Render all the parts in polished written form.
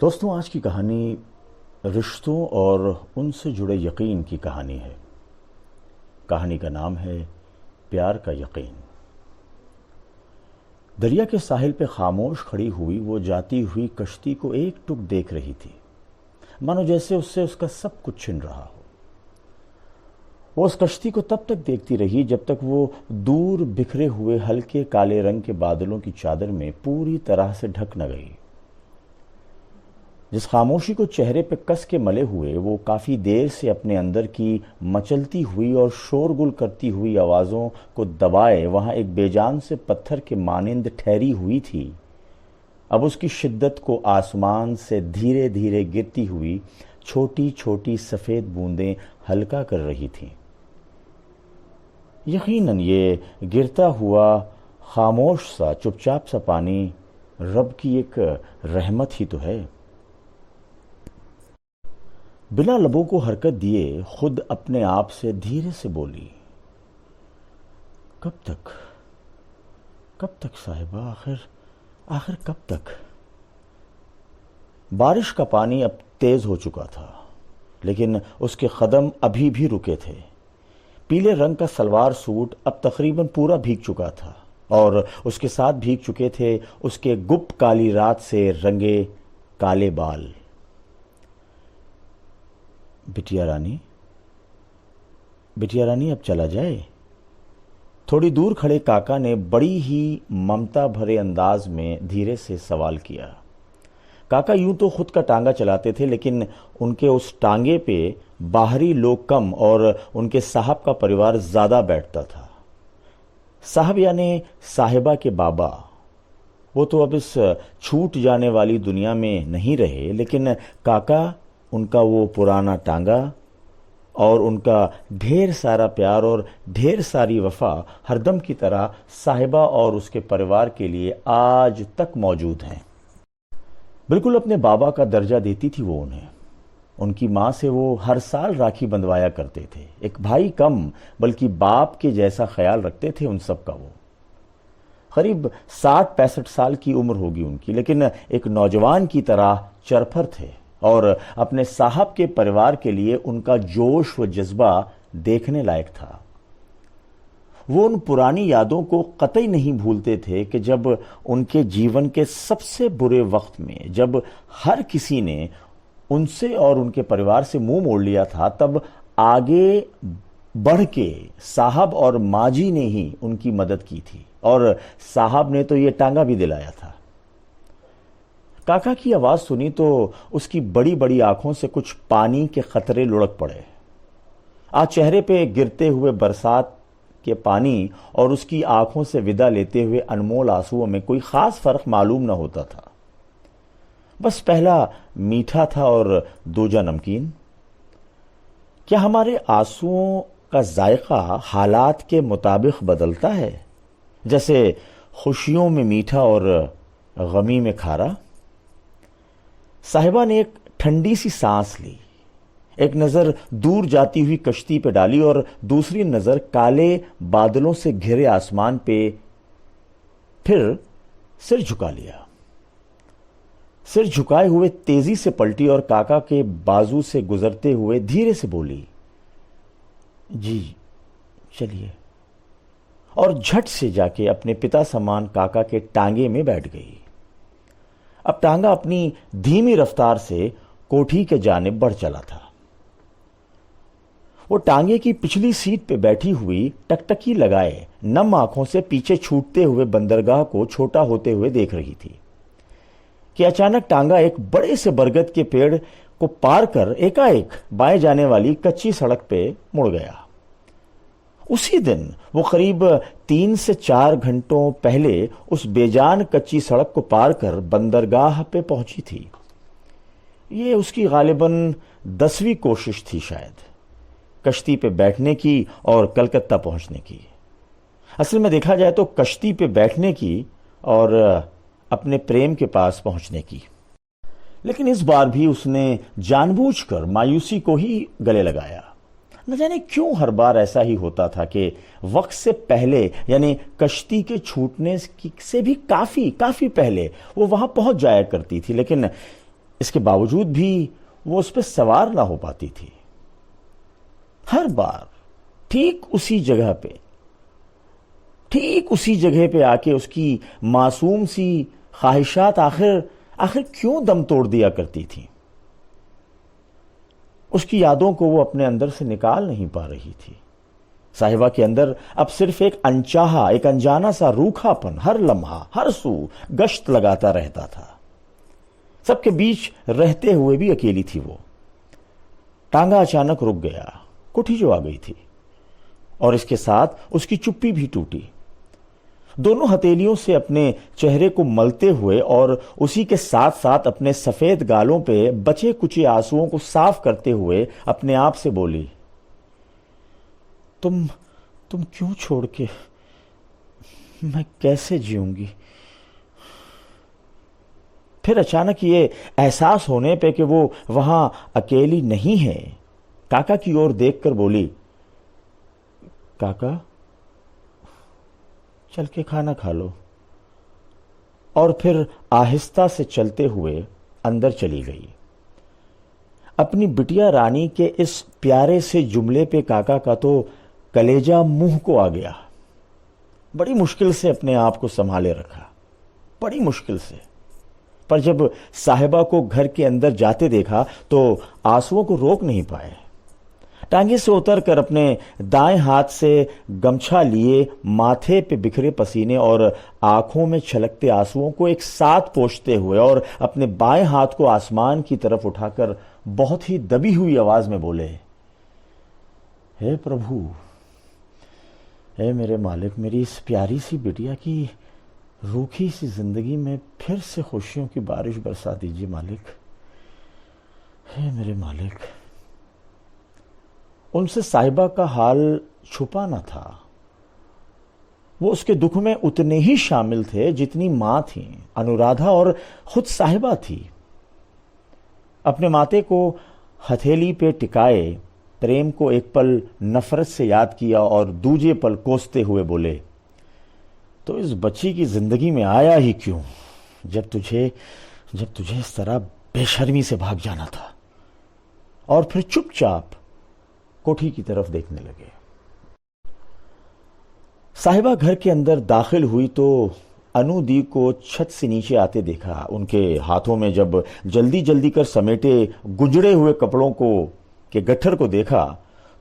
دوستوں، آج کی کہانی رشتوں اور ان سے جڑے یقین کی کہانی ہے۔ کہانی کا نام ہے پیار کا یقین۔ دریا کے ساحل پہ خاموش کھڑی ہوئی وہ جاتی ہوئی کشتی کو ایک ٹک دیکھ رہی تھی، مانو جیسے اس سے اس کا سب کچھ چھن رہا ہو۔ وہ اس کشتی کو تب تک دیکھتی رہی جب تک وہ دور بکھرے ہوئے ہلکے کالے رنگ کے بادلوں کی چادر میں پوری طرح سے ڈھک نہ گئی۔ جس خاموشی کو چہرے پہ کس کے ملے ہوئے وہ کافی دیر سے اپنے اندر کی مچلتی ہوئی اور شورگل کرتی ہوئی آوازوں کو دبائے وہاں ایک بے جان سے پتھر کے مانند ٹھہری ہوئی تھی، اب اس کی شدت کو آسمان سے دھیرے دھیرے گرتی ہوئی چھوٹی چھوٹی سفید بوندیں ہلکا کر رہی تھیں۔ یقیناً یہ گرتا ہوا خاموش سا چپ چاپ سا پانی رب کی ایک رحمت ہی تو ہے۔ بنا لبوں کو حرکت دیے خود اپنے آپ سے دھیرے سے بولی، کب تک صاحبہ، آخر کب تک؟ بارش کا پانی اب تیز ہو چکا تھا، لیکن اس کے قدم ابھی بھی رکے تھے۔ پیلے رنگ کا سلوار سوٹ اب تقریباً پورا بھیگ چکا تھا اور اس کے ساتھ بھیگ چکے تھے اس کے گپ کالی رات سے رنگے کالے بال۔ بٹیا رانی اب چلا جائے؟ تھوڑی دور کھڑے کاکا نے بڑی ہی ممتا بھرے انداز میں دھیرے سے سوال کیا۔ کاکا یوں تو خود کا ٹانگا چلاتے تھے، لیکن ان کے اس ٹانگے پہ باہری لوگ کم اور ان کے صاحب کا پریوار زیادہ بیٹھتا تھا۔ صاحب یعنی صاحبہ کے بابا، وہ تو اب اس چھوٹ جانے والی دنیا میں نہیں رہے، لیکن کاکا، ان کا وہ پرانا ٹانگا اور ان کا ڈھیر سارا پیار اور ڈھیر ساری وفا ہردم کی طرح صاحبہ اور اس کے پریوار کے لیے آج تک موجود ہیں۔ بالکل اپنے بابا کا درجہ دیتی تھی وہ انہیں۔ ان کی ماں سے وہ ہر سال راکھی بندھوایا کرتے تھے۔ ایک بھائی کم بلکہ باپ کے جیسا خیال رکھتے تھے ان سب کا۔ وہ قریب 60-65 سال کی عمر ہوگی ان کی، لیکن ایک نوجوان کی طرح چرپھر تھے اور اپنے صاحب کے پریوار کے لیے ان کا جوش و جذبہ دیکھنے لائق تھا۔ وہ ان پرانی یادوں کو قطعی نہیں بھولتے تھے کہ جب ان کے جیون کے سب سے برے وقت میں، جب ہر کسی نے ان سے اور ان کے پریوار سے منہ موڑ لیا تھا، تب آگے بڑھ کے صاحب اور ماں جی نے ہی ان کی مدد کی تھی، اور صاحب نے تو یہ ٹانگا بھی دلایا تھا۔ کاکا کی آواز سنی تو اس کی بڑی بڑی آنکھوں سے کچھ پانی کے قطرے لڑک پڑے۔ آج چہرے پہ گرتے ہوئے برسات کے پانی اور اس کی آنکھوں سے ودا لیتے ہوئے انمول آنسوؤں میں کوئی خاص فرق معلوم نہ ہوتا تھا۔ بس پہلا میٹھا تھا اور دوجا نمکین۔ کیا ہمارے آنسوؤں کا ذائقہ حالات کے مطابق بدلتا ہے، جیسے خوشیوں میں میٹھا اور غمی میں کھارا؟ صاحبہ نے ایک ٹھنڈی سی سانس لی، ایک نظر دور جاتی ہوئی کشتی پہ ڈالی اور دوسری نظر کالے بادلوں سے گھرے آسمان پہ، پھر سر جھکا لیا۔ سر جھکائے ہوئے تیزی سے پلٹی اور کاکا کے بازو سے گزرتے ہوئے دھیرے سے بولی، جی چلیے، اور جھٹ سے جا کے اپنے پتا سمان کاکا کے ٹانگے میں بیٹھ گئی۔ اب ٹانگا اپنی دھیمی رفتار سے کوٹھی کے جانب بڑھ چلا تھا۔ وہ ٹانگے کی پچھلی سیٹ پہ بیٹھی ہوئی ٹکٹکی لگائے نم آنکھوں سے پیچھے چھوٹتے ہوئے بندرگاہ کو چھوٹا ہوتے ہوئے دیکھ رہی تھی کہ اچانک ٹانگا ایک بڑے سے برگد کے پیڑ کو پار کر ایک بائیں جانے والی کچی سڑک پہ مڑ گیا۔ اسی دن وہ قریب 3 سے 4 گھنٹوں پہلے اس بے جان کچی سڑک کو پار کر بندرگاہ پہ پہنچی تھی۔ یہ اس کی غالباً 10ویں کوشش تھی شاید، کشتی پہ بیٹھنے کی اور کلکتہ پہنچنے کی۔ اصل میں دیکھا جائے تو کشتی پہ بیٹھنے کی اور اپنے پریم کے پاس پہنچنے کی، لیکن اس بار بھی اس نے جان بوجھ کر مایوسی کو ہی گلے لگایا۔ نہ جانے کیوں ہر بار ایسا ہی ہوتا تھا کہ وقت سے پہلے، یعنی کشتی کے چھوٹنے سے بھی کافی پہلے وہ وہاں پہنچ جایا کرتی تھی، لیکن اس کے باوجود بھی وہ اس پہ سوار نہ ہو پاتی تھی۔ ہر بار ٹھیک اسی جگہ پہ آ کے اس کی معصوم سی خواہشات آخر کیوں دم توڑ دیا کرتی تھی۔ اس کی یادوں کو وہ اپنے اندر سے نکال نہیں پا رہی تھی۔ صاحبہ کے اندر اب صرف ایک انچاہا، ایک انجانا سا روکھا پن ہر لمحہ، ہر سو گشت لگاتا رہتا تھا۔ سب کے بیچ رہتے ہوئے بھی اکیلی تھی وہ۔ ٹانگا اچانک رک گیا، کٹھی جو آ گئی تھی، اور اس کے ساتھ اس کی چپی بھی ٹوٹی۔ دونوں ہتھیلیوں سے اپنے چہرے کو ملتے ہوئے اور اسی کے ساتھ ساتھ اپنے سفید گالوں پہ بچے کچے آنسوؤں کو صاف کرتے ہوئے اپنے آپ سے بولی، تم کیوں چھوڑ کے؟ میں کیسے جیوں گی؟ پھر اچانک یہ احساس ہونے پہ کہ وہ وہاں اکیلی نہیں ہے، کاکا کی اور دیکھ کر بولی، کاکا چل کے کھانا کھا لو، اور پھر آہستہ سے چلتے ہوئے اندر چلی گئی۔ اپنی بٹیا رانی کے اس پیارے سے جملے پہ کاکا کا تو کلیجہ منہ کو آ گیا۔ بڑی مشکل سے اپنے آپ کو سنبھالے رکھا، بڑی مشکل سے، پر جب صاحبہ کو گھر کے اندر جاتے دیکھا تو آنسوؤں کو روک نہیں پائے۔ ٹانگے سے اتر کر اپنے دائیں ہاتھ سے گمچھا لیے ماتھے پہ بکھرے پسینے اور آنکھوں میں چھلکتے آنسوؤں کو ایک ساتھ پوچھتے ہوئے اور اپنے بائیں ہاتھ کو آسمان کی طرف اٹھا کر بہت ہی دبی ہوئی آواز میں بولے، اے پربھو، اے میرے مالک، میری اس پیاری سی بٹیا کی روکھی سی زندگی میں پھر سے خوشیوں کی بارش برسا دیجیے مالک، اے میرے مالک۔ ان سے صاحبہ کا حال چھپا نہ تھا، وہ اس کے دکھ میں اتنے ہی شامل تھے جتنی ماں تھیں انورادھا اور خود صاحبہ تھی۔ اپنے ماتے کو ہتھیلی پہ ٹکائے پریم کو ایک پل نفرت سے یاد کیا اور دوجے پل کوستے ہوئے بولے، تو اس بچی کی زندگی میں آیا ہی کیوں جب تجھے اس طرح بے شرمی سے بھاگ جانا تھا۔ اور پھر چپ چاپ کوٹھی کی طرف دیکھنے لگے۔ صاحبہ گھر کے اندر داخل ہوئی تو انو دی کو چھت سے نیچے آتے دیکھا۔ ان کے ہاتھوں میں جب جلدی کر سمیٹے گجڑے ہوئے کپڑوں کو کے گٹھر کو دیکھا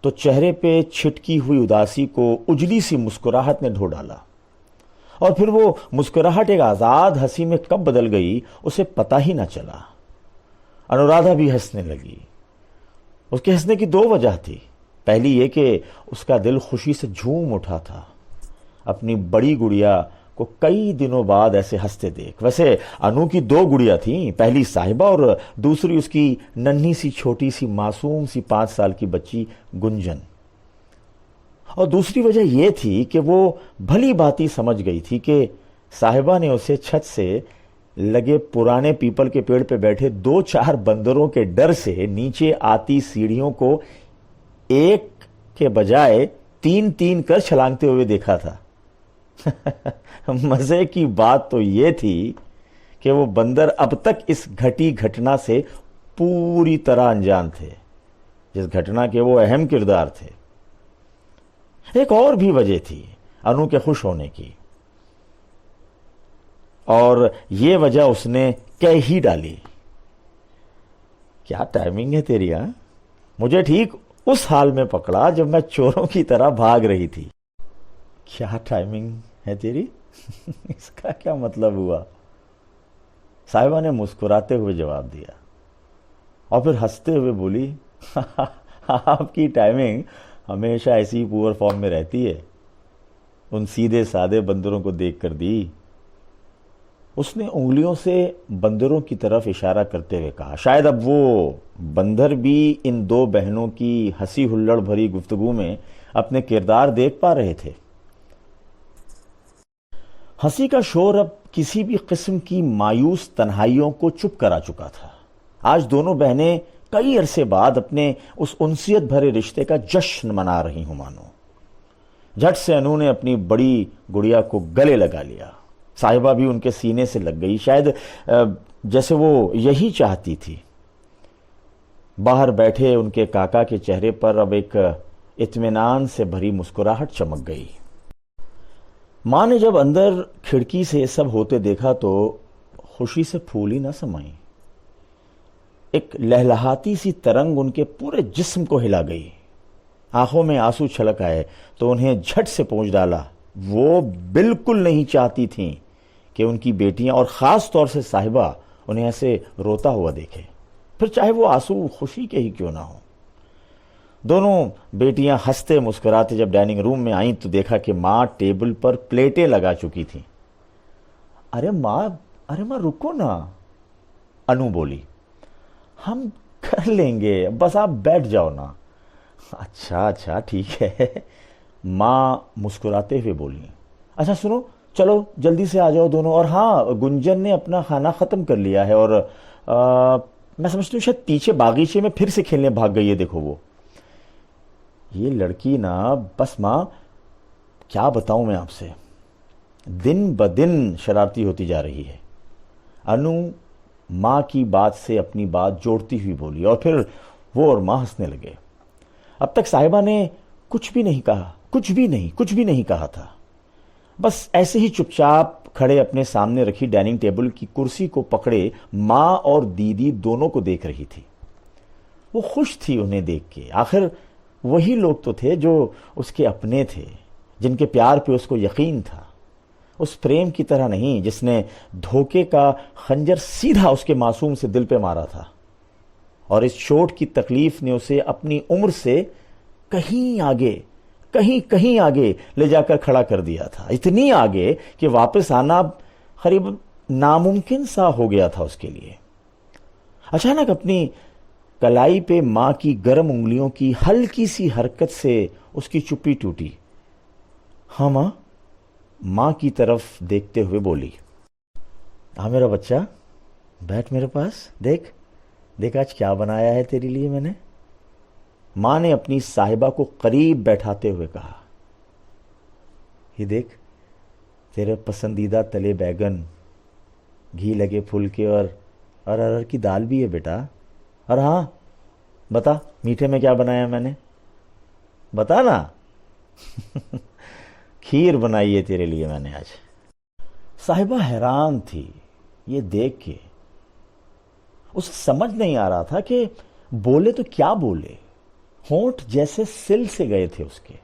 تو چہرے پہ چھٹکی ہوئی اداسی کو اجلی سی مسکراہٹ نے ڈھو ڈالا، اور پھر وہ مسکراہٹ ایک آزاد ہنسی میں کب بدل گئی اسے پتہ ہی نہ چلا۔ انورادھا بھی ہنسنے لگی۔ اس کے ہنسنے کی دو وجہ تھی۔ پہلی یہ کہ اس کا دل خوشی سے جھوم اٹھا تھا اپنی بڑی گڑیا کو کئی دنوں بعد ایسے ہنستے دیکھ۔ ویسے انو کی دو گڑیا تھیں، پہلی صاحبہ اور دوسری اس کی ننھی سی چھوٹی سی معصوم سی 5 سال کی بچی گنجن۔ اور دوسری وجہ یہ تھی کہ وہ بھلی بھانتی سمجھ گئی تھی کہ صاحبہ نے اسے چھت سے لگے پرانے پیپل کے پیڑ پہ بیٹھے 2-4 بندروں کے ڈر سے نیچے آتی سیڑھیوں کو ایک کے بجائے 3 کر چھلانگتے ہوئے دیکھا تھا۔ مزے کی بات تو یہ تھی کہ وہ بندر اب تک اس گھٹی گھٹنا سے پوری طرح انجان تھے، جس گھٹنا کے وہ اہم کردار تھے۔ ایک اور بھی وجہ تھی انو کے خوش ہونے کی، اور یہ وجہ اس نے کہہ ہی ڈالی۔ کیا ٹائمنگ ہے تیری، ہاں؟ مجھے ٹھیک اس حال میں پکڑا جب میں چوروں کی طرح بھاگ رہی تھی۔ کیا ٹائمنگ ہے تیری؟ اس کا کیا مطلب ہوا؟ صاحبہ نے مسکراتے ہوئے جواب دیا، اور پھر ہنستے ہوئے بولی، آپ کی ٹائمنگ ہمیشہ ایسی پور فارم میں رہتی ہے، ان سیدھے سادے بندروں کو دیکھ کر دی۔ اس نے انگلیوں سے بندروں کی طرف اشارہ کرتے ہوئے کہا۔ شاید اب وہ بندر بھی ان 2 بہنوں کی ہنسی ہلڑ بھری گفتگو میں اپنے کردار دیکھ پا رہے تھے۔ ہنسی کا شور اب کسی بھی قسم کی مایوس تنہائیوں کو چپ کرا چکا تھا۔ آج دونوں بہنیں کئی عرصے بعد اپنے اس انسیت بھرے رشتے کا جشن منا رہی ہوں مانو۔ جھٹ سے انو نے اپنی بڑی گڑیا کو گلے لگا لیا صاحبہ بھی ان کے سینے سے لگ گئی، شاید جیسے وہ یہی چاہتی تھی۔ باہر بیٹھے ان کے کاکا کے چہرے پر اب ایک اطمینان سے بھری مسکراہٹ چمک گئی۔ ماں نے جب اندر کھڑکی سے یہ سب ہوتے دیکھا تو خوشی سے پھول ہی نہ سمائیں۔ ایک لہلہاتی سی ترنگ ان کے پورے جسم کو ہلا گئی، آنکھوں میں آنسو چھلک آئے تو انہیں جھٹ سے پہنچ ڈالا۔ وہ بالکل نہیں چاہتی تھیں کہ ان کی بیٹیاں اور خاص طور سے صاحبہ انہیں ایسے روتا ہوا دیکھے، پھر چاہے وہ آنسو خوشی کے ہی کیوں نہ ہوں۔ دونوں بیٹیاں ہنستے مسکراتے جب ڈائننگ روم میں آئیں تو دیکھا کہ ماں ٹیبل پر پلیٹیں لگا چکی تھیں۔ ارے ماں رکو نا، انو بولی، ہم کر لیں گے، بس آپ بیٹھ جاؤ نا۔ اچھا ٹھیک ہے، ماں مسکراتے ہوئے بولی۔ اچھا سنو، چلو جلدی سے آ جاؤ دونوں، اور ہاں گنجن نے اپنا کھانا ختم کر لیا ہے اور میں سمجھتی ہوں شاید پیچھے باغیچے میں پھر سے کھیلنے بھاگ گئی ہے، دیکھو وہ یہ لڑکی نا، بس ماں کیا بتاؤں میں آپ سے، دن بدن شرارتی ہوتی جا رہی ہے۔ انو ماں کی بات سے اپنی بات جوڑتی ہوئی بولی اور پھر وہ اور ماں ہنسنے لگے۔ اب تک صاحبہ نے کچھ بھی نہیں کہا تھا، بس ایسے ہی چپ چاپ کھڑے اپنے سامنے رکھی ڈائننگ ٹیبل کی کرسی کو پکڑے ماں اور دیدی دونوں کو دیکھ رہی تھی۔ وہ خوش تھی انہیں دیکھ کے، آخر وہی لوگ تو تھے جو اس کے اپنے تھے، جن کے پیار پہ اس کو یقین تھا، اس پریم کی طرح نہیں جس نے دھوکے کا خنجر سیدھا اس کے معصوم سے دل پہ مارا تھا، اور اس چوٹ کی تکلیف نے اسے اپنی عمر سے کہیں آگے لے جا کر کھڑا کر دیا تھا، اتنی آگے کہ واپس آنا قریب ناممکن سا ہو گیا تھا اس کے لیے۔ اچانک اپنی کلائی پہ ماں کی گرم انگلیوں کی ہلکی سی حرکت سے اس کی چپی ٹوٹی۔ ہاں ماں کی طرف دیکھتے ہوئے بولی، ہاں میرا بچہ، بیٹھ میرے پاس، دیکھ آج کیا بنایا ہے تیرے لیے میں نے۔ ماں نے اپنی صاحبہ کو قریب بیٹھاتے ہوئے کہا، یہ دیکھ تیرے پسندیدہ تلے بیگن، گھی لگے پھلکے اور ارر کی دال بھی ہے بیٹا، اور ہاں بتا میٹھے میں کیا بنایا میں نے، بتا نا۔ کھیر بنائی ہے تیرے لیے میں نے آج۔ صاحبہ حیران تھی یہ دیکھ کے، اسے سمجھ نہیں آ رہا تھا کہ بولے تو کیا بولے، ہونٹ جیسے سل سے گئے تھے اس کے۔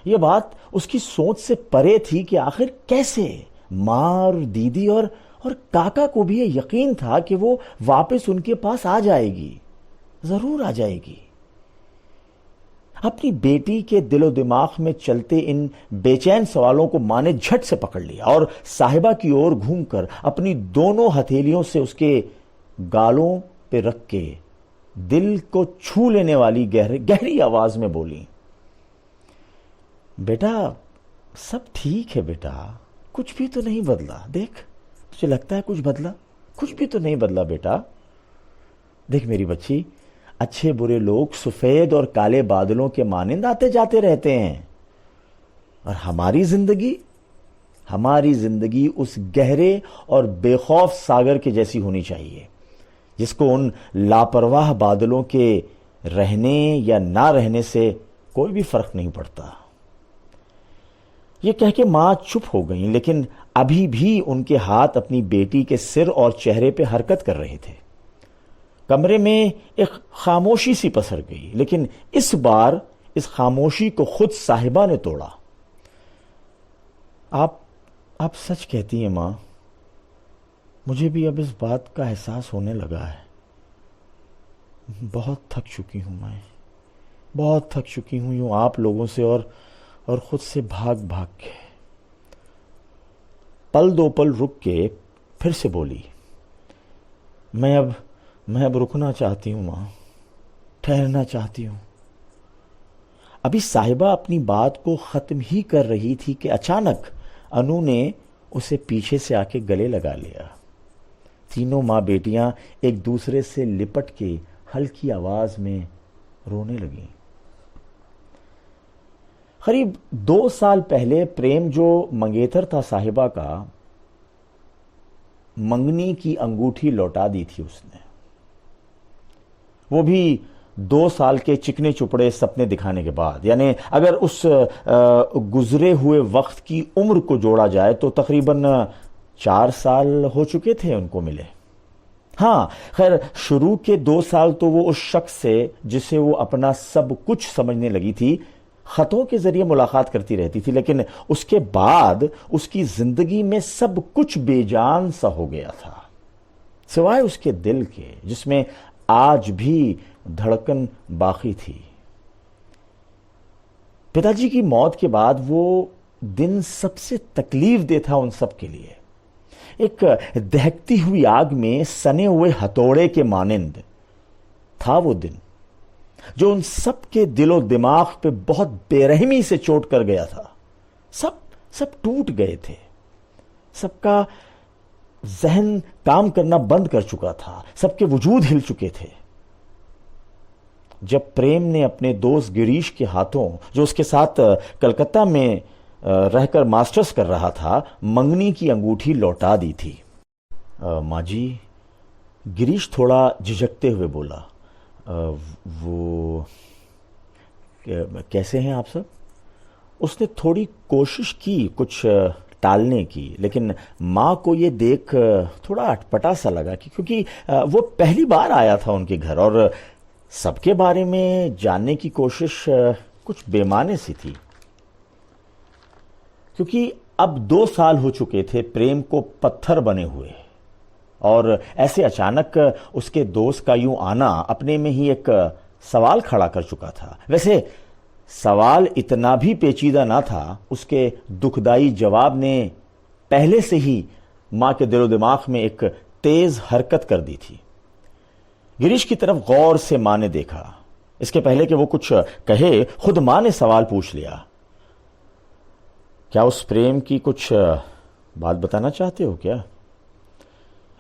یہ بات اس کی سوچ سے پرے تھی کہ آخر کیسے ماں اور دیدی اور کاکا کو بھی یہ یقین تھا کہ وہ واپس ان کے پاس آ جائے گی، ضرور آ جائے گی۔ اپنی بیٹی کے دل و دماغ میں چلتے ان بے چین سوالوں کو ماں نے جھٹ سے پکڑ لیا اور صاحبہ کی اور گھوم کر اپنی دونوں ہتھیلیوں سے اس کے گالوں پہ رکھ کے دل کو چھو لینے والی گہری آواز میں بولی، بیٹا سب ٹھیک ہے بیٹا، کچھ بھی تو نہیں بدلا، دیکھ تجھے لگتا ہے کچھ بدلا، کچھ بھی تو نہیں بدلا بیٹا۔ دیکھ میری بچی، اچھے برے لوگ سفید اور کالے بادلوں کے مانند آتے جاتے رہتے ہیں، اور ہماری زندگی اس گہرے اور بے خوف ساگر کے جیسی ہونی چاہیے جس کو ان لاپرواہ بادلوں کے رہنے یا نہ رہنے سے کوئی بھی فرق نہیں پڑتا۔ یہ کہہ کے ماں چپ ہو گئیں، لیکن ابھی بھی ان کے ہاتھ اپنی بیٹی کے سر اور چہرے پہ حرکت کر رہے تھے۔ کمرے میں ایک خاموشی سی پسر گئی، لیکن اس بار اس خاموشی کو خود صاحبہ نے توڑا۔ آپ سچ کہتی ہیں ماں، مجھے بھی اب اس بات کا احساس ہونے لگا ہے، بہت تھک چکی ہوں میں، بہت تھک چکی ہوں یوں آپ لوگوں سے اور خود سے بھاگ کے۔ پل دو پل رک کے پھر سے بولی، میں اب رکنا چاہتی ہوں ماں، ٹھہرنا چاہتی ہوں۔ ابھی صاحبہ اپنی بات کو ختم ہی کر رہی تھی کہ اچانک انو نے اسے پیچھے سے آ کے گلے لگا لیا۔ تینوں ماں بیٹیاں ایک دوسرے سے لپٹ کے ہلکی آواز میں رونے لگیں۔ قریب 2 سال پہلے پریم جو منگیتر تھا صاحبہ کا، منگنی کی انگوٹھی لوٹا دی تھی اس نے، وہ بھی 2 سال کے چکنے چپڑے سپنے دکھانے کے بعد. یعنی اگر اس گزرے ہوئے وقت کی عمر کو جوڑا جائے تو تقریباً 4 سال ہو چکے تھے ان کو ملے. ہاں خیر، شروع کے 2 سال تو وہ اس شخص سے جسے وہ اپنا سب کچھ سمجھنے لگی تھی خطوں کے ذریعے ملاقات کرتی رہتی تھی، لیکن اس کے بعد اس کی زندگی میں سب کچھ بے جان سا ہو گیا تھا، سوائے اس کے دل کے جس میں آج بھی دھڑکن باقی تھی. پتا جی کی موت کے بعد وہ دن سب سے تکلیف دہ تھا ان سب کے لیے. ایک دہکتی ہوئی آگ میں سنے ہوئے ہتھوڑے کے مانند تھا وہ دن، جو ان سب کے دل و دماغ پہ بہت بے رحمی سے چوٹ کر گیا تھا. سب ٹوٹ گئے تھے، سب کا ذہن کام کرنا بند کر چکا تھا، سب کے وجود ہل چکے تھے. جب پریم نے اپنے دوست گریش کے ہاتھوں، جو اس کے ساتھ کلکتہ میں رہ کر ماسٹرز کر رہا تھا، منگنی کی انگوٹھی لوٹا دی تھی. ماں جی، گریش تھوڑا جھجکتے ہوئے بولا، وہ کیسے ہیں آپ سب؟ اس نے تھوڑی کوشش کی کچھ ٹالنے کی، لیکن ماں کو یہ دیکھ تھوڑا اٹپٹا سا لگا کیونکہ وہ پہلی بار آیا تھا ان کے گھر اور سب کے بارے میں جاننے کی کوشش کچھ بے معنی سی تھی. کیونکہ اب 2 سال ہو چکے تھے پریم کو پتھر بنے ہوئے، اور ایسے اچانک اس کے دوست کا یوں آنا اپنے میں ہی ایک سوال کھڑا کر چکا تھا. ویسے سوال اتنا بھی پیچیدہ نہ تھا، اس کے دکھدائی جواب نے پہلے سے ہی ماں کے دل و دماغ میں ایک تیز حرکت کر دی تھی. گریش کی طرف غور سے ماں نے دیکھا. اس کے پہلے کہ وہ کچھ کہے، خود ماں نے سوال پوچھ لیا، کیا اس پریم کی کچھ بات بتانا چاہتے ہو کیا؟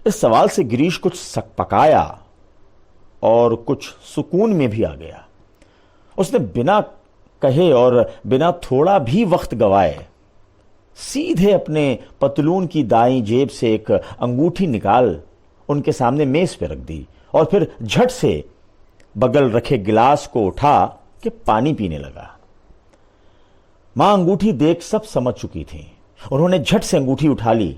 اس سوال سے گریش کچھ سک پکایا اور کچھ سکون میں بھی آ گیا. اس نے بنا کہے اور بنا تھوڑا بھی وقت گوائے سیدھے اپنے پتلون کی دائیں جیب سے ایک انگوٹھی نکال ان کے سامنے میز پہ رکھ دی اور پھر جھٹ سے بغل رکھے گلاس کو اٹھا کہ پانی پینے لگا. ماں انگوٹھی دیکھ سب سمجھ چکی تھی. انہوں نے جھٹ سے انگوٹھی اٹھا لی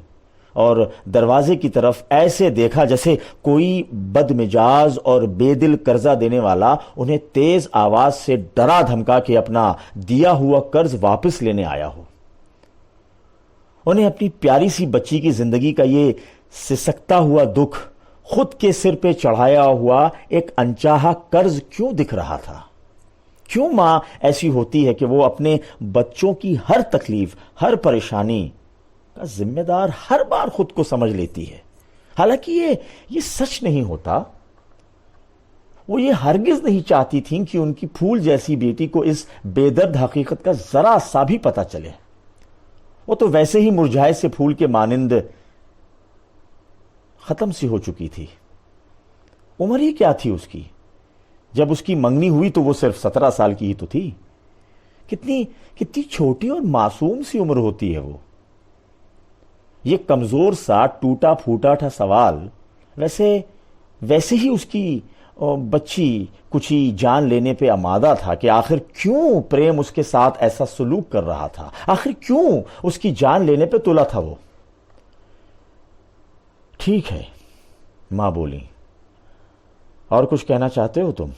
اور دروازے کی طرف ایسے دیکھا جیسے کوئی بد مزاج اور بے دل قرضہ دینے والا انہیں تیز آواز سے ڈرا دھمکا کے اپنا دیا ہوا قرض واپس لینے آیا ہو. انہیں اپنی پیاری سی بچی کی زندگی کا یہ سسکتا ہوا دکھ خود کے سر پہ چڑھایا ہوا ایک انچاہا قرض کیوں دکھ رہا تھا؟ کیوں ماں ایسی ہوتی ہے کہ وہ اپنے بچوں کی ہر تکلیف، ہر پریشانی کا ذمہ دار ہر بار خود کو سمجھ لیتی ہے؟ حالانکہ یہ سچ نہیں ہوتا. وہ یہ ہرگز نہیں چاہتی تھیں کہ ان کی پھول جیسی بیٹی کو اس بے درد حقیقت کا ذرا سا بھی پتہ چلے. وہ تو ویسے ہی مرجھائے سے پھول کے مانند ختم سی ہو چکی تھی. عمر ہی کیا تھی اس کی؟ جب اس کی منگنی ہوئی تو وہ صرف 17 سال کی ہی تو تھی. کتنی چھوٹی اور معصوم سی عمر ہوتی ہے وہ. یہ کمزور سا ٹوٹا پھوٹا تھا سوال ویسے ہی اس کی بچی کچھ ہی جان لینے پہ آمادہ تھا کہ آخر کیوں پریم اس کے ساتھ ایسا سلوک کر رہا تھا، آخر کیوں اس کی جان لینے پہ تلا تھا وہ. ٹھیک ہے، ماں بولی، اور کچھ کہنا چاہتے ہو تم؟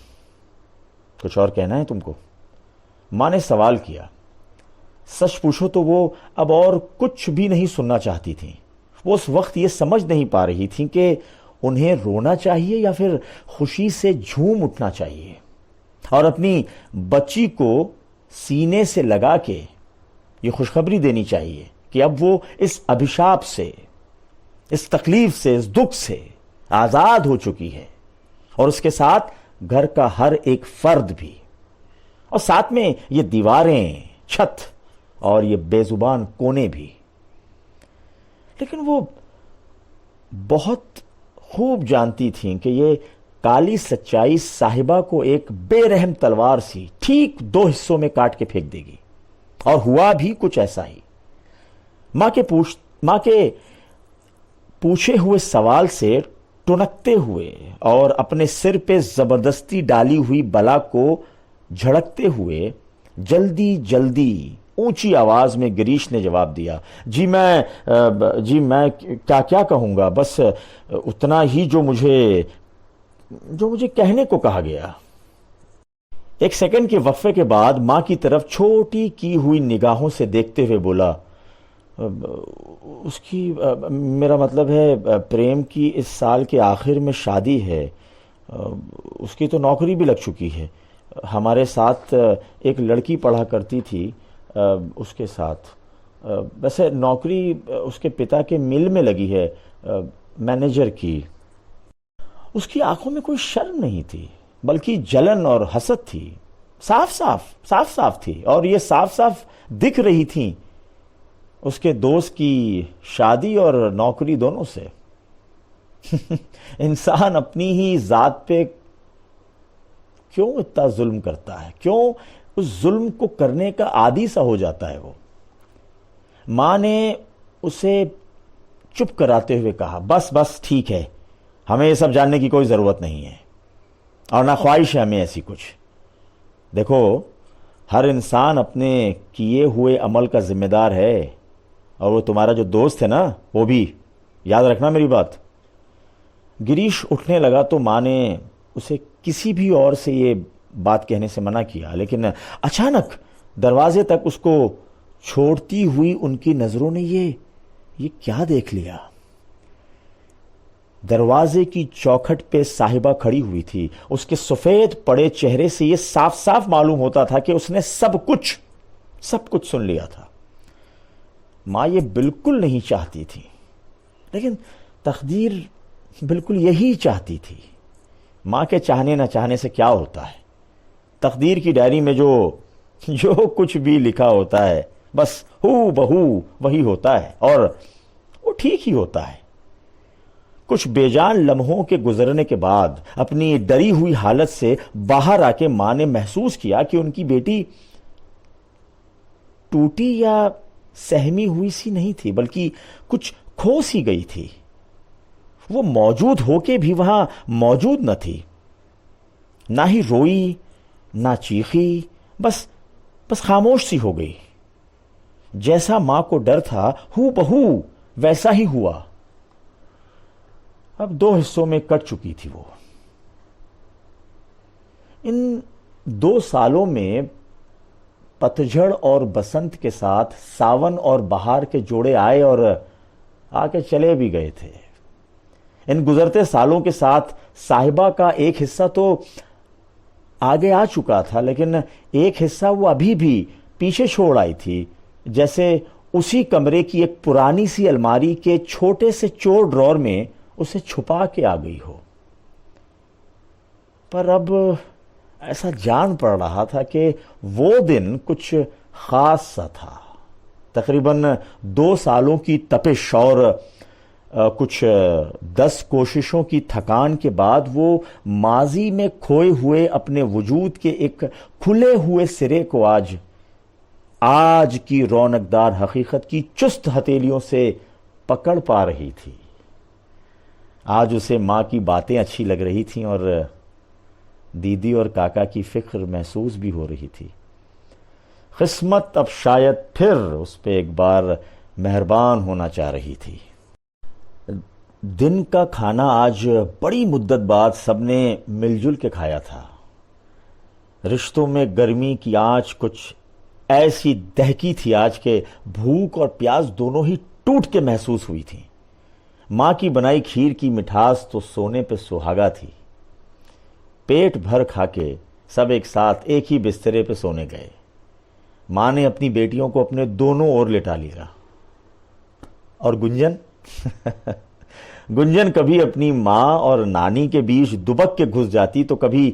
کچھ اور کہنا ہے تم کو؟ ماں نے سوال کیا. سچ پوچھو تو وہ اب اور کچھ بھی نہیں سننا چاہتی تھیں. وہ اس وقت یہ سمجھ نہیں پا رہی تھیں کہ انہیں رونا چاہیے یا پھر خوشی سے جھوم اٹھنا چاہیے اور اپنی بچی کو سینے سے لگا کے یہ خوشخبری دینی چاہیے کہ اب وہ اس ابھشاپ سے، اس تکلیف سے، اس دکھ سے آزاد ہو چکی ہے، اور اس کے ساتھ گھر کا ہر ایک فرد بھی، اور ساتھ میں یہ دیواریں، چھت اور یہ بے زبان کونے بھی. لیکن وہ بہت خوب جانتی تھیں کہ یہ کالی سچائی صاحبہ کو ایک بے رحم تلوار سی ٹھیک 2 حصوں میں کاٹ کے پھینک دے گی. اور ہوا بھی کچھ ایسا ہی. ماں کے پوچھے ہوئے سوال سے ٹنکتے ہوئے اور اپنے سر پہ زبردستی ڈالی ہوئی بلا کو جھڑکتے ہوئے جلدی جلدی اونچی آواز میں گریش نے جواب دیا، جی میں کیا کہوں گا، بس اتنا ہی جو مجھے کہنے کو کہا گیا۔ ایک سیکنڈ کے وقفے کے بعد ماں کی طرف چھوٹی کی ہوئی نگاہوں سے دیکھتے ہوئے بولا، اس کی میرا مطلب ہے پریم کی اس سال کے آخر میں شادی ہے، اس کی تو نوکری بھی لگ چکی ہے، ہمارے ساتھ ایک لڑکی پڑھا کرتی تھی اس کے ساتھ، ویسے نوکری اس کے پتا کے مل میں لگی ہے مینیجر کی۔ اس کی آنکھوں میں کوئی شرم نہیں تھی بلکہ جلن اور حسد تھی، صاف صاف تھی، اور یہ صاف صاف دکھ رہی تھیں اس کے دوست کی شادی اور نوکری دونوں سے۔ انسان اپنی ہی ذات پہ کیوں اتنا ظلم کرتا ہے، کیوں اس ظلم کو کرنے کا عادی سا ہو جاتا ہے وہ۔ ماں نے اسے چپ کراتے ہوئے کہا، بس ٹھیک ہے، ہمیں یہ سب جاننے کی کوئی ضرورت نہیں ہے اور نہ خواہش ہے ہمیں ایسی کچھ۔ دیکھو، ہر انسان اپنے کیے ہوئے عمل کا ذمہ دار ہے، اور وہ تمہارا جو دوست ہے نا وہ بھی، یاد رکھنا میری بات۔ گریش اٹھنے لگا تو ماں نے اسے کسی بھی اور سے یہ بات کہنے سے منع کیا، لیکن اچانک دروازے تک اس کو چھوڑتی ہوئی ان کی نظروں نے یہ کیا دیکھ لیا۔ دروازے کی چوکھٹ پہ صاحبہ کھڑی ہوئی تھی، اس کے سفید پڑے چہرے سے یہ صاف صاف معلوم ہوتا تھا کہ اس نے سب کچھ سن لیا تھا۔ ماں یہ بالکل نہیں چاہتی تھی، لیکن تقدیر بالکل یہی چاہتی تھی۔ ماں کے چاہنے نہ چاہنے سے کیا ہوتا ہے، تقدیر کی ڈائری میں جو کچھ بھی لکھا ہوتا ہے بس ہو بہو وہی ہوتا ہے، اور وہ ٹھیک ہی ہوتا ہے۔ کچھ بے جان لمحوں کے گزرنے کے بعد اپنی ڈری ہوئی حالت سے باہر آ کے ماں نے محسوس کیا کہ ان کی بیٹی ٹوٹی یا سہمی ہوئی سی نہیں تھی، بلکہ کچھ کھو سی گئی تھی۔ وہ موجود ہو کے بھی وہاں موجود نہ تھی، نہ ہی روئی نہ چیخی، بس خاموش سی ہو گئی۔ جیسا ماں کو ڈر تھا ہو بہو ویسا ہی ہوا۔ اب 2 حصوں میں کٹ چکی تھی وہ۔ ان 2 سالوں میں پتجھڑ اور بسنت کے ساتھ ساون اور بہار کے جوڑے آئے اور آ کے چلے بھی گئے تھے۔ ان گزرتے سالوں کے ساتھ صاحبہ کا ایک حصہ تو آگے آ چکا تھا، لیکن ایک حصہ وہ ابھی بھی پیچھے چھوڑ آئی تھی، جیسے اسی کمرے کی ایک پرانی سی الماری کے چھوٹے سے چور ڈرور میں اسے چھپا کے آ گئی ہو۔ پر اب ایسا جان پڑ رہا تھا کہ وہ دن کچھ خاص سا تھا۔ تقریباً 2 سالوں کی تپش اور کچھ 10 کوششوں کی تھکان کے بعد وہ ماضی میں کھوئے ہوئے اپنے وجود کے ایک کھلے ہوئے سرے کو آج کی رونقدار حقیقت کی چست ہتھیلیوں سے پکڑ پا رہی تھی۔ آج اسے ماں کی باتیں اچھی لگ رہی تھیں اور دیدی اور کاکا کی فکر محسوس بھی ہو رہی تھی۔ قسمت اب شاید پھر اس پہ ایک بار مہربان ہونا چاہ رہی تھی۔ دن کا کھانا آج بڑی مدت بعد سب نے مل جل کے کھایا تھا۔ رشتوں میں گرمی کی آنچ کچھ ایسی دہکی تھی آج کہ بھوک اور پیاس دونوں ہی ٹوٹ کے محسوس ہوئی تھی۔ ماں کی بنائی کھیر کی مٹھاس تو سونے پہ سہاگا تھی۔ پیٹ بھر کھا کے سب ایک ساتھ ایک ہی بسترے پہ سونے گئے۔ ماں نے اپنی بیٹیوں کو اپنے دونوں اور لٹا لیا، اور گنجن کبھی اپنی ماں اور نانی کے بیچ دبک کے گھس جاتی تو کبھی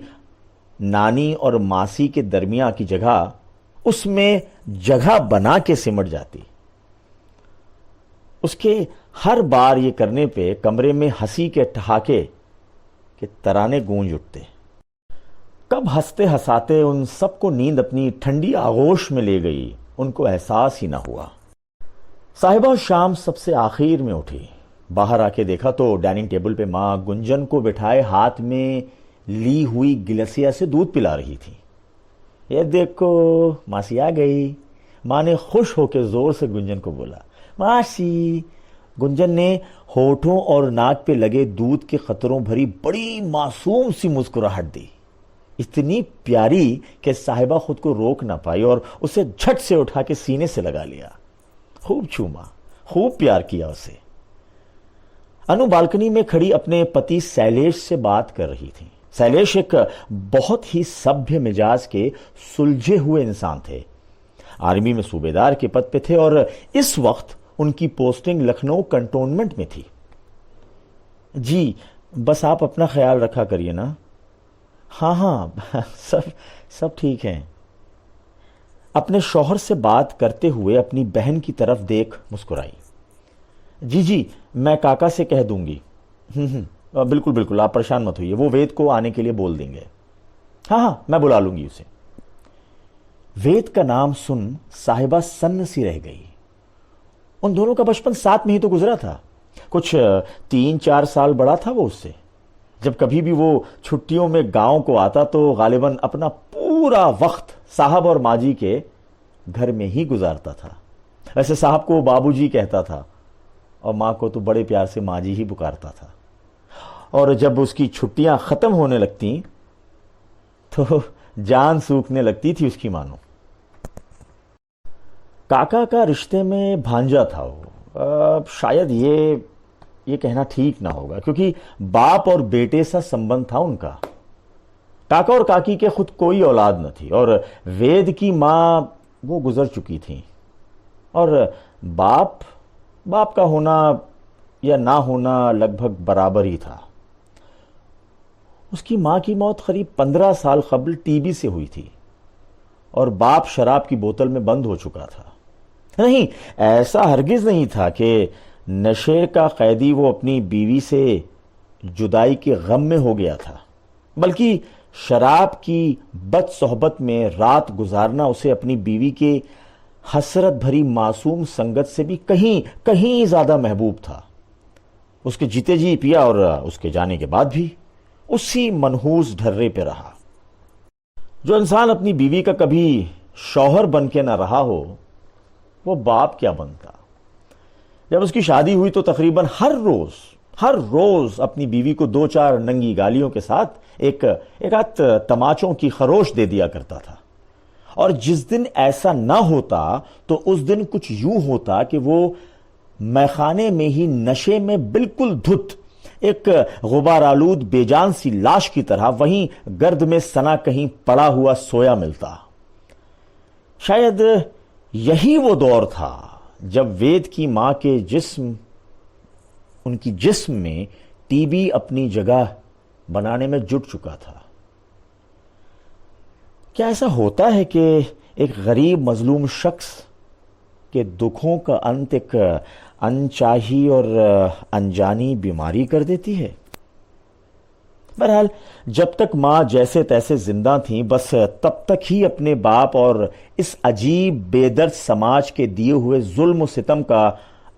نانی اور ماسی کے درمیان کی جگہ اس میں جگہ بنا کے سمٹ جاتی۔ اس کے ہر بار یہ کرنے پہ کمرے میں ہنسی کے ٹھہاکے کے ترانے گونج اٹھتے۔ کب ہنستے ہنساتے ان سب کو نیند اپنی ٹھنڈی آغوش میں لے گئی، ان کو احساس ہی نہ ہوا۔ صاحبہ شام سب سے آخر میں اٹھی۔ باہر آ کے دیکھا تو ڈائننگ ٹیبل پہ ماں گنجن کو بٹھائے ہاتھ میں لی ہوئی گلاسیا سے دودھ پلا رہی تھی۔ یہ دیکھو ماسی آ گئی، ماں نے خوش ہو کے زور سے گنجن کو بولا۔ ماسی، گنجن نے ہونٹوں اور ناک پہ لگے دودھ کے قطروں بھری بڑی معصوم سی مسکراہٹ دی، اتنی پیاری کہ صاحبہ خود کو روک نہ پائی اور اسے جھٹ سے اٹھا کے سینے سے لگا لیا، خوب چوما، خوب پیار کیا اسے۔ انو بالکنی میں کھڑی اپنے پتی سیلیش سے بات کر رہی تھی۔ سیلیش ایک بہت ہی سبھیہ مزاج کے سلجھے ہوئے انسان تھے، آرمی میں صوبیدار کے پد پہ تھے اور اس وقت ان کی پوسٹنگ لکھنؤ کنٹونمنٹ میں تھی۔ جی بس آپ اپنا خیال رکھا کریے نا۔ ہاں ہاں سب ٹھیک ہیں۔ اپنے شوہر سے بات کرتے ہوئے اپنی بہن کی طرف دیکھ مسکرائی۔ جی میں کاکا سے کہہ دوں گی۔ بالکل بالکل، آپ پریشان مت ہوئیے، وہ وید کو آنے کے لیے بول دیں گے۔ ہاں میں بلا لوں گی اسے۔ وید کا نام سن صاحبہ سن سی رہ گئی۔ ان دونوں کا بچپن ساتھ میں ہی تو گزرا تھا، کچھ 3-4 سال بڑا تھا وہ اس سے۔ جب کبھی بھی وہ چھٹیوں میں گاؤں کو آتا تو غالباً اپنا پورا وقت صاحب اور ماں جی کے گھر میں ہی گزارتا تھا۔ ویسے صاحب کو بابو جی کہتا تھا اور ماں کو تو بڑے پیار سے ماں جی ہی پکارتا تھا، اور جب اس کی چھٹیاں ختم ہونے لگتی تو جان سوکھنے لگتی تھی اس کی مانو۔ کاکا کا رشتے میں بھانجا تھا وہ، شاید یہ کہنا ٹھیک نہ ہوگا کیونکہ باپ اور بیٹے سا سمبند تھا ان کا۔ کاکا اور کاکی کے خود کوئی اولاد نہ تھی اور وید کی ماں وہ گزر چکی تھی، اور باپ کا ہونا یا نہ ہونا لگ بھگ برابر ہی تھا۔ اس کی ماں کی موت قریب 15 سال قبل ٹی بی سے ہوئی تھی اور باپ شراب کی بوتل میں بند ہو چکا تھا۔ نہیں، ایسا ہرگز نہیں تھا کہ نشے کا قیدی وہ اپنی بیوی سے جدائی کے غم میں ہو گیا تھا، بلکہ شراب کی بد صحبت میں رات گزارنا اسے اپنی بیوی کے حسرت بھری معصوم سنگت سے بھی کہیں زیادہ محبوب تھا۔ اس کے جیتے جی پیا اور اس کے جانے کے بعد بھی اسی منحوس ڈھرے پہ رہا۔ جو انسان اپنی بیوی کا کبھی شوہر بن کے نہ رہا ہو وہ باپ کیا بنتا۔ جب اس کی شادی ہوئی تو تقریباً ہر روز اپنی بیوی کو 2-4 ننگی گالیوں کے ساتھ ایک آدھ تماچوں کی خروش دے دیا کرتا تھا، اور جس دن ایسا نہ ہوتا تو اس دن کچھ یوں ہوتا کہ وہ میخانے میں ہی نشے میں بالکل دھت ایک غبار آلود بے جان سی لاش کی طرح وہیں گرد میں سنا کہیں پڑا ہوا سویا ملتا۔ شاید یہی وہ دور تھا جب وید کی ماں کے ان کی جسم میں ٹی بی اپنی جگہ بنانے میں جٹ چکا تھا۔ کیا ایسا ہوتا ہے کہ ایک غریب مظلوم شخص کے دکھوں کا انت ایک انچاہی اور انجانی بیماری کر دیتی ہے؟ بہرحال جب تک ماں جیسے تیسے زندہ تھیں بس تب تک ہی اپنے باپ اور اس عجیب بے درد سماج کے دیے ہوئے ظلم و ستم کا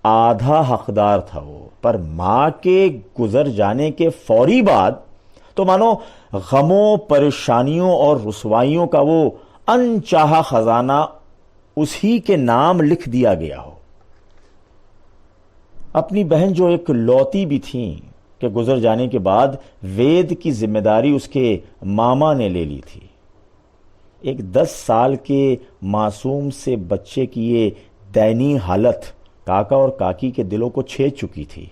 آدھا حقدار تھا وہ، پر ماں کے گزر جانے کے فوری بعد تو مانو غموں، پریشانیوں اور رسوائیوں کا وہ انچاہا خزانہ اسی کے نام لکھ دیا گیا ہو۔ اپنی بہن جو ایک لوتی بھی تھیں کہ گزر جانے کے بعد وید کی ذمہ داری اس کے ماما نے لے لی تھی۔ ایک 10 سال کے معصوم سے بچے کی یہ دینی حالت کاکا اور کاکی کے دلوں کو چھید چکی تھی۔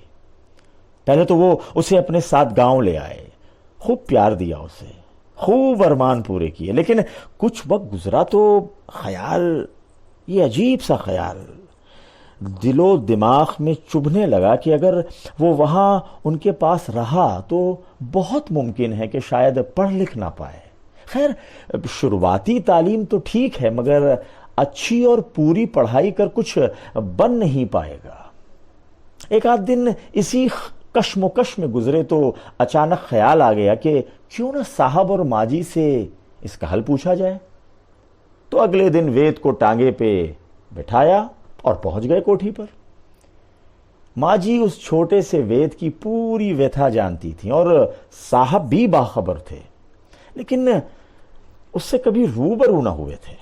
پہلے تو وہ اسے اپنے ساتھ گاؤں لے آئے، خوب پیار دیا اسے، خوب ارمان پورے کیے، لیکن کچھ وقت گزرا تو یہ عجیب سا خیال دل و دماغ میں چبھنے لگا کہ اگر وہ وہاں ان کے پاس رہا تو بہت ممکن ہے کہ شاید پڑھ لکھ نہ پائے۔ خیر شروعاتی تعلیم تو ٹھیک ہے مگر اچھی اور پوری پڑھائی کر کچھ بن نہیں پائے گا۔ ایک آدھ دن اسی کشمکش میں گزرے تو اچانک خیال آ گیا کہ کیوں نہ صاحب اور ماجی سے اس کا حل پوچھا جائے۔ تو اگلے دن وید کو ٹانگے پہ بٹھایا اور پہنچ گئے کوٹھی پر۔ ماں جی اس چھوٹے سے وید کی پوری ویتھا جانتی تھیں اور صاحب بھی باخبر تھے، لیکن اس سے کبھی روبرو نہ ہوئے تھے۔